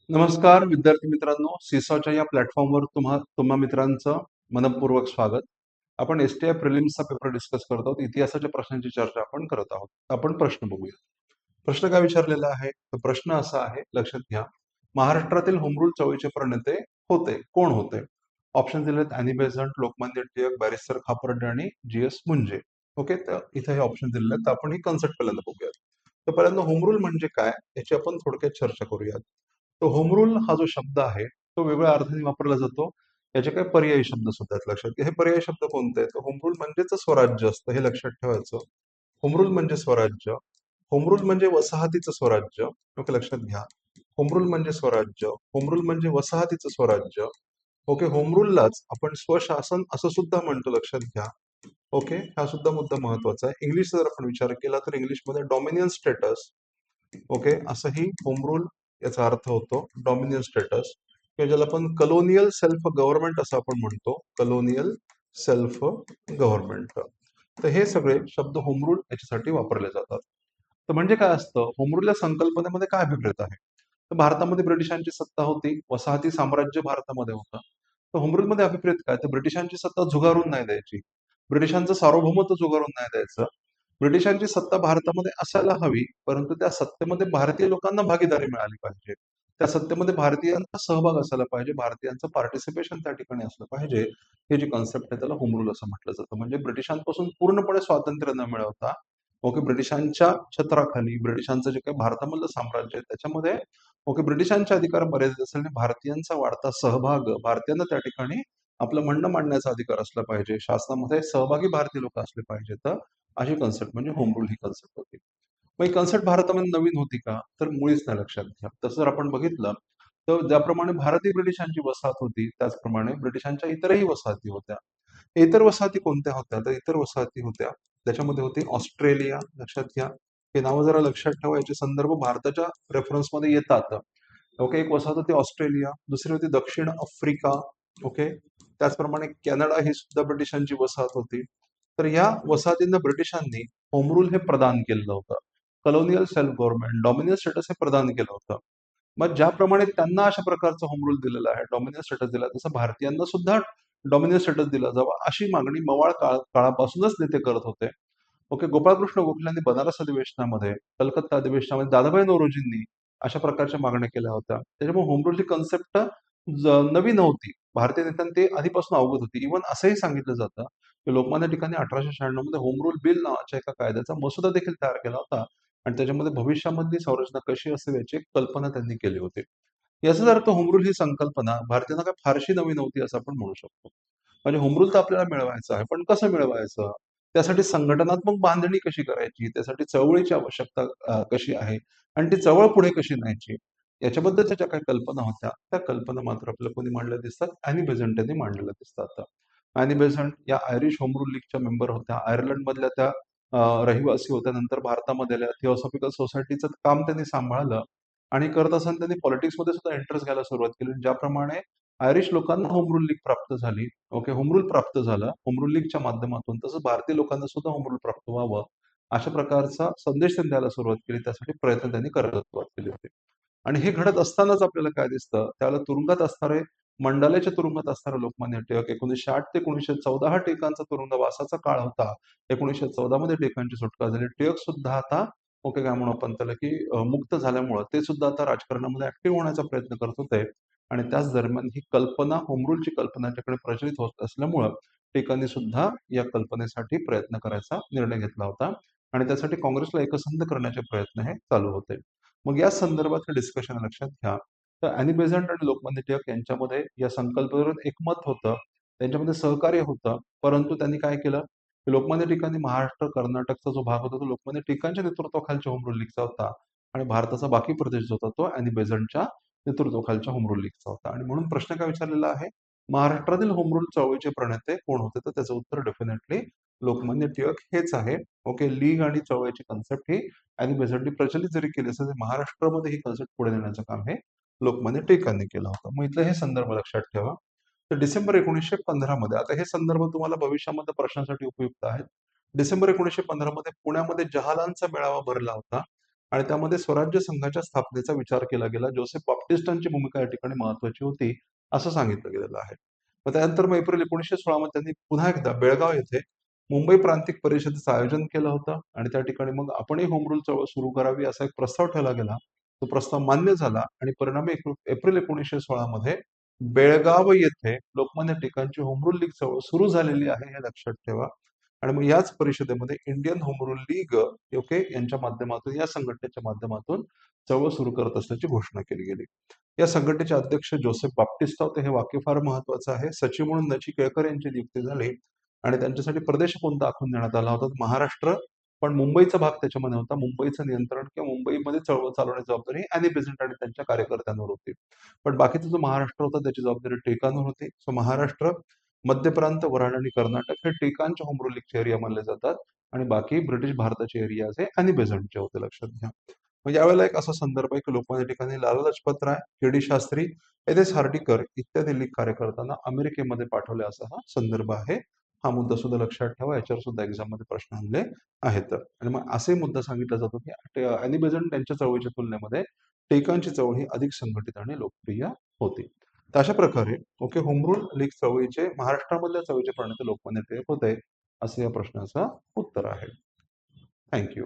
नमस्कार विद्यार्थी मित्रांनो, सीसॉच्या या प्लॅटफॉर्मवर तुम्हा मित्रांचं मनपूर्वक स्वागत. आपण एसटीआय प्रिलिम्सचा पेपर डिस्कस करत आहोत. इतिहासाच्या प्रश्नांची चर्चा आपण करत आहोत. आपण प्रश्न बघूया. प्रश्न काय विचारलेला आहे? तर प्रश्न असा आहे, लक्षात घ्या. महाराष्ट्रातील होमरूल चळवळीचे प्रणेते होते. कोण होते? ऑप्शन दिलेत: Annie Besant, Lokmanya Tilak, barrister Khaparde आणि जी.एस. मुंजे. ओके, तर इथे हे ऑप्शन दिलेले आहेत. तर आपण ही कन्सेप्ट पहिल्यांदा बघूयात. तर पहिल्यांदा होमरूल म्हणजे काय याची आपण थोडक्यात चर्चा करूयात. तो होमरूल हा जो शब्द आहे तो वेगळ्या अर्थाने वापरला जातो. याचे काही पर्यायी शब्द सुद्धा आहेत, लक्षात घ्या. हे पर्यायी शब्द कोणते आहेत? होमरूल म्हणजेच स्वराज्य असतं, हे लक्षात ठेवायचं. होमरूल म्हणजे स्वराज्य. होमरूल म्हणजे वसाहतीचं स्वराज्य. ओके, लक्षात घ्या. होमरूल म्हणजे स्वराज्य. होमरूल म्हणजे वसाहतीचं स्वराज्य. ओके, होमरूललाच आपण स्वशासन असं सुद्धा म्हणतो, लक्षात घ्या. ओके, हा सुद्धा मुद्दा महत्वाचा आहे. इंग्लिशचा जर आपण विचार केला तर इंग्लिशमध्ये डॉमिनियन स्टेटस, ओके, असंही होम रूल याचा अर्थ होतो. डॉमिनियन स्टेटस किंवा ज्याला आपण कलोनियल सेल्फ गव्हर्नमेंट असं आपण म्हणतो. Colonial self government. तर हे सगळे शब्द होम रूल याच्यासाठी वापरले जातात. तर म्हणजे काय असतं? होम रूल या संकल्पनेमध्ये काय अभिप्रेत आहे? तर भारतामध्ये ब्रिटिशांची सत्ता होती, वसाहती साम्राज्य भारतामध्ये होतं. तर होम रूलमध्ये अभिप्रेत काय? तर ब्रिटिशांची सत्ता झुगारून नाही द्यायची, ब्रिटिशांचं सार्वभौमत्व झुगारून नाही द्यायचं. ब्रिटिशांची सत्ता भारतामध्ये असायला हवी, परंतु त्या सत्तेमध्ये भारतीय लोकांना भागीदारी मिळाली पाहिजे. त्या सत्तेमध्ये भारतीयांचा सहभाग असायला पाहिजे, भारतीयांचं पार्टिसिपेशन त्या ठिकाणी असलं पाहिजे. हे जी कॉन्सेप्ट आहे त्याला होम रूल असं म्हटलं जातं. म्हणजे ब्रिटिशांपासून पूर्णपणे स्वातंत्र्य न मिळवता, ओके, ब्रिटिशांच्या छत्राखाली ब्रिटिशांचं जे काही भारतामधलं साम्राज्य आहे त्याच्यामध्ये, ओके, ब्रिटिशांच्या अधिकार मर्यादित असल्याने भारतीयांचा वाढता सहभाग, भारतीयांना त्या ठिकाणी आपलं म्हणणं मांडण्याचा अधिकार असला पाहिजे, शासनामध्ये सहभागी भारतीय लोक असले पाहिजेत. अशी कन्सेप्ट म्हणजे होम रूल ही कन्सेप्ट होती. मग ही कन्सेप्ट भारतामध्ये नवीन होती का? तर मुळीच नाही, लक्षात घ्या. तसं जर आपण बघितलं तर ज्याप्रमाणे भारतीय ब्रिटिशांची वसाहत होती त्याचप्रमाणे ब्रिटिशांच्या इतरही वसाहती होत्या. इतर वसाहती कोणत्या होत्या? तर इतर वसाहती होत्या त्याच्यामध्ये होती ऑस्ट्रेलिया, लक्षात घ्या. हे नावं जरा लक्षात ठेवा, याचे संदर्भ भारताच्या रेफरन्समध्ये येतात. ओके, एक वसाहत होती ऑस्ट्रेलिया, दुसरी होती दक्षिण आफ्रिका. ओके, त्याचप्रमाणे कॅनडा ही सुद्धा ब्रिटिशांची वसाहत होती. तर ह्या वसाहतींना ब्रिटिशांनी होम रूल हे प्रदान केलेलं होतं. Colonial self government, dominion status हे प्रदान केलं होतं. मग ज्याप्रमाणे त्यांना अशा प्रकारचं होम रूल दिलेलं आहे, डॉमिनियन स्टेटस दिला, तसं भारतीयांना सुद्धा डॉमिनियन स्टेटस दिला जावा अशी मागणी मवाळ काळापासूनच नेते करत होते. ओके, गोपाळकृष्ण गोखलेंनी बनारस अधिवेशनामध्ये, कलकत्ता अधिवेशनामध्ये दादाभाई नौरोजींनी अशा प्रकारच्या मागण्या केल्या होत्या. त्याच्यामुळे होम रूलची कन्सेप्ट नवी नव्हती. भारतीय नेत्यांना ते आधीपासून अवगत होती. इव्हन असंही सांगितलं जातं की लोकमान्य टिळकांनी 1896 मध्ये होम रूल बिल नावाच्या एका कायद्याचा मसुदा देखील तयार केला होता आणि त्याच्यामध्ये भविष्यामधली संरचना कशी असेल याची एक कल्पना त्यांनी केली होती. याचाच अर्थ होम रूल ही संकल्पना भारतीयांना काय फारशी नवी नव्हती असं आपण म्हणू शकतो. म्हणजे होम रूल तर आपल्याला मिळवायचं आहे, पण कसं मिळवायचं? त्यासाठी संघटनात्मक बांधणी कशी करायची? त्यासाठी चळवळीची आवश्यकता कशी आहे? आणि ती चळवळ पुढे कशी न्यायची? याच्याबद्दलच्या ज्या काही कल्पना होत्या, त्या कल्पना मात्र आपल्याला कोणी मांडल्या दिसतात? अॅनी बेझंट यांनी मांडलेल्या दिसतात. अॅनी बेझंट या आयरिश होम रूल लीगच्या मेंबर होत्या. आयर्लंडमधल्या त्या रहिवासी होत्या. नंतर भारतामध्ये आल्या. थिओसॉफिकल सोसायटीचं काम त्यांनी सांभाळलं आणि करत असताना त्यांनी पॉलिटिक्समध्ये सुद्धा इंटरेस्ट घ्यायला सुरुवात केली. ज्याप्रमाणे आयरिश लोकांना होम रूल लीग प्राप्त झाली, ओके, होम रूल प्राप्त झालं होम रूल लीगच्या माध्यमातून, तसंच भारतीय लोकांना सुद्धा होम रूल प्राप्त व्हावं अशा प्रकारचा संदेश त्यांनी द्यायला सुरुवात केली. त्यासाठी प्रयत्न त्यांनी करायला सुरुवात केली होती. आणि हे घडत असतानाच आपल्याला काय दिसतं? त्याला तुरुंगात असणारे, मंडाल्याच्या तुरुंगात असणारे लोकमान्य टिळक 1908 ते 1914 हा टिळकांचा तुरुंगवासाचा काळ होता. 1914 मध्ये टिळकांची सुटका झाली. टिळक सुद्धा आता, ओके, काय म्हणू आपण त्याला, की मुक्त झाल्यामुळं ते सुद्धा आता राजकारणामध्ये ऍक्टिव्ह होण्याचा प्रयत्न करत होते. आणि त्याच दरम्यान ही कल्पना, होम रूलची कल्पना त्याच्याकडे प्रचलित होत असल्यामुळं टिळकांनी सुद्धा या कल्पनेसाठी प्रयत्न करायचा निर्णय घेतला होता आणि त्यासाठी काँग्रेसला एकसंध करण्याचे प्रयत्न हे चालू होते. मग या संदर्भात डिस्कशन लक्षात घ्या. तर अॅनी बेझंट आणि लोकमान्य टिळक यांच्यामध्ये या संकल्पनेवरून एकमत होतं, त्यांच्यामध्ये सहकार्य होतं. परंतु त्यांनी काय केलं, की लोकमान्य टिळकांनी महाराष्ट्र, कर्नाटकचा जो भाग होता तो लोकमान्य टिळकांच्या नेतृत्वाखालच्या होम रूल लीगचा होता आणि भारताचा बाकी प्रदेश जो होता तो अॅनी बेझंटच्या नेतृत्वाखालच्या होम रूल लीगचा होता. आणि म्हणून प्रश्न काय विचारलेला आहे, महाराष्ट्रातील होम रूल चळवळीचे प्रणेते कोण होते? तर त्याचं उत्तर डेफिनेटली लोकमान्य टिळक हेच आहे. ओके, लीग आणि चळवळीची कन्सेप्ट ही अॅनी बेझंटनी प्रचलित जरी केली असेल, तरी महाराष्ट्रामध्ये ही कन्सेप्ट पुढे नेण्याचं काम हे लोकमान्य टिळकांनी केलं होतं. मग इथलं हे संदर्भ लक्षात ठेवा. तर डिसेंबर 1915 मध्ये, आता हे संदर्भ तुम्हाला भविष्यामध्ये प्रश्नासाठी उपयुक्त आहेत. डिसेंबर 1915 मध्ये पुण्यामध्ये जहालांचा मेळावा भरला होता आणि त्यामध्ये स्वराज्य संघाच्या स्थापनेचा विचार केला गेला. जोसेफ बाप्टिस्टांची भूमिका या ठिकाणी महत्वाची होती, असं सांगितलं गेलेलं आहे. मग त्यानंतर मग एप्रिल 1916 मध्ये त्यांनी पुन्हा एकदा बेळगाव येथे मुंबई प्रांतिक परिषदेचं आयोजन केलं होतं आणि त्या ठिकाणी मग आपणही होम रूल चळवळ सुरू करावी असा एक प्रस्ताव ठेवला गेला. तो प्रस्ताव मान्य झाला आणि परिणामी एप्रिल 1916 मध्ये बेळगाव येथे लोकमान्य टिळकांची होम रूल लीग चळवळ सुरू झालेली आहे हे लक्षात ठेवा. आणि मग याच परिषदेमध्ये Indian home rule league okay यांच्या माध्यमातून या संघटनेच्या माध्यमातून चळवळ सुरू करत असल्याची घोषणा केली गेली. या संघटनेचे अध्यक्ष जोसेफ बाप्टिस्टा होते. हे वाक्य फार महत्वाचं आहे. सचिव म्हणून नची केळकर यांची नियुक्ती झाली आणि त्यांच्यासाठी प्रदेश कोणता आखून देण्यात आला होता? महाराष्ट्र. पण मुंबईचा भाग त्याच्यामध्ये होता. मुंबईचं नियंत्रण किंवा मुंबईमध्ये चळवळ चालवण्याची जबाबदारी अॅनी बेझंट आणि त्यांच्या कार्यकर्त्यांवर होती. पण बाकीचा जो महाराष्ट्र होता त्याची जबाबदारी टिळकांवर होती. सो महाराष्ट्र, मध्य प्रांत, वऱ्हाड आणि कर्नाटक हे टिळकांच्या होम रूलिंगचे एरिया मानले जातात आणि बाकी ब्रिटिश भारताचे एरियाज हे अॅनी बेझंटचे होते, लक्षात घ्या. मग यावेळेला एक असा संदर्भ आहे की लोकमान्य टिळकांनी लाला लजपत राय, के.डी. शास्त्री, एस. हार्डीकर इत्यादी लीग कार्यकर्त्यांना अमेरिकेमध्ये पाठवले असा हा संदर्भ आहे. हा मुद्दा सुद्धा लक्षात ठेवा. याच्यावर सुद्धा एक्झाम मध्ये प्रश्न आणले आहेत. आणि मग असे मुद्दा सांगितला जातो की अॅनी बेझंट त्यांच्या चळवळीच्या तुलनेमध्ये टिळकांची चळवळ ही अधिक संघटित आणि लोकप्रिय होती. तर अशा प्रकारे ओके होम रूल लीग चळवळीचे महाराष्ट्रामधल्या चळवळीचे प्रणेते लोकमान्य टिळक होते, असे या प्रश्नाचं उत्तर आहे. थँक्यू.